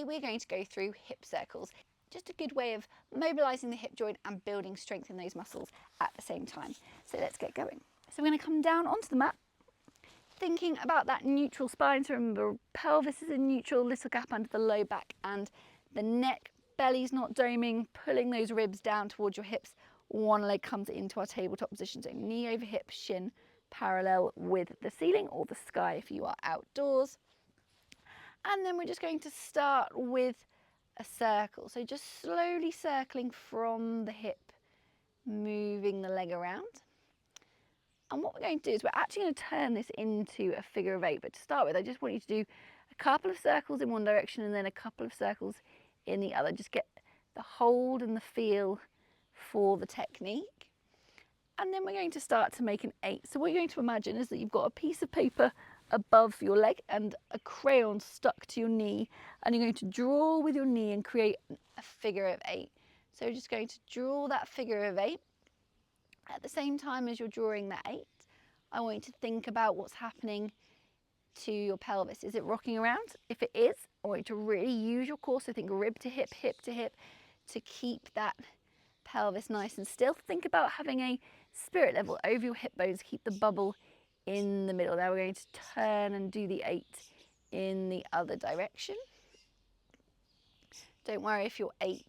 we're going to go through hip circles. Just a good way of mobilizing the hip joint and building strength in those muscles at the same time. So let's get going. So we're going to come down onto the mat, thinking about that neutral spine. So remember, pelvis is in neutral, little gap under the low back and the neck, belly's not doming, pulling those ribs down towards your hips. One leg comes into our tabletop position, so knee over hip, shin parallel with the ceiling or the sky if you are outdoors. And then we're just going to start with a circle. So just slowly circling from the hip, moving the leg around. And what we're going to do is we're actually going to turn this into a figure of 8. But to start with, I just want you to do a couple of circles in one direction and then a couple of circles in the other. Just get the hold and the feel for the technique. And then we're going to start to make an 8. So what you're going to imagine is that you've got a piece of paper above your leg and a crayon stuck to your knee, and you're going to draw with your knee and create a figure of 8. So you're just going to draw that figure of 8. At the same time as you're drawing that 8, I want you to think about what's happening to your pelvis. Is it rocking around? If it is, I want you to really use your core. So think rib to hip, hip to hip, to keep that pelvis nice and still. Think about having a spirit level over your hip bones. Keep the bubble in the middle. Now we're going to turn and do the 8 in the other direction. Don't worry if your 8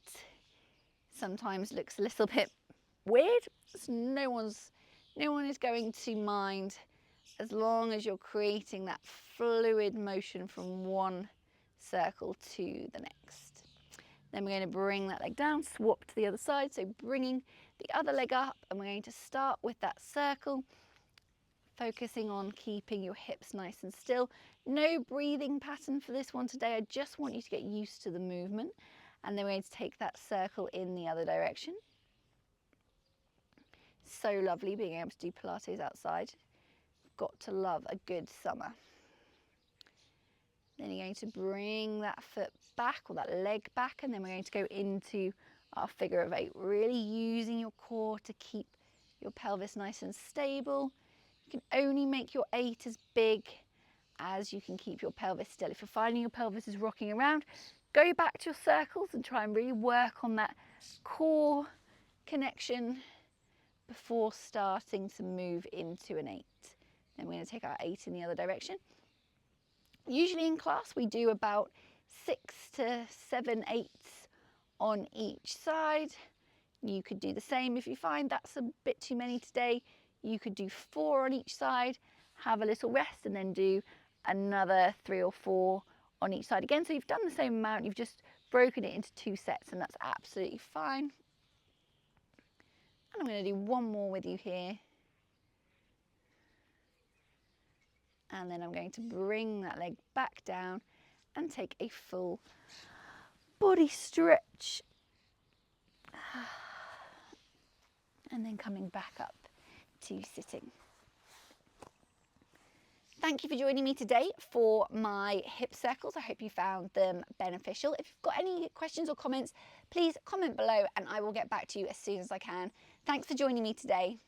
sometimes looks a little bit weird. No one is going to mind as long as you're creating that fluid motion from one circle to the next. Then we're going to bring that leg down, swap to the other side. So bringing the other leg up, and we're going to start with that circle, focusing on keeping your hips nice and still. No breathing pattern for this one today. I just want you to get used to the movement. And then we're going to take that circle in the other direction. So lovely being able to do Pilates outside. Got to love a good summer. Then you're going to bring that foot back or that leg back, and then we're going to go into our figure of 8, really using your core to keep your pelvis nice and stable. You can only make your 8 as big as you can keep your pelvis still. If you're finding your pelvis is rocking around, go back to your circles and try and really work on that core connection before starting to move into an 8. Then we're going to take our 8 in the other direction. Usually in class we do about 6 to 7 8s on each side. You could do the same if you find that's a bit too many today. You could do 4 on each side, have a little rest, and then do another 3 or 4 on each side again. So you've done the same amount, you've just broken it into 2 sets, and that's absolutely fine. And I'm going to do one more with you here. And then I'm going to bring that leg back down and take a full body stretch. And then coming back up to sitting. Thank you for joining me today for my hip circles. I hope you found them beneficial. If you've got any questions or comments, please comment below and I will get back to you as soon as I can. Thanks for joining me today.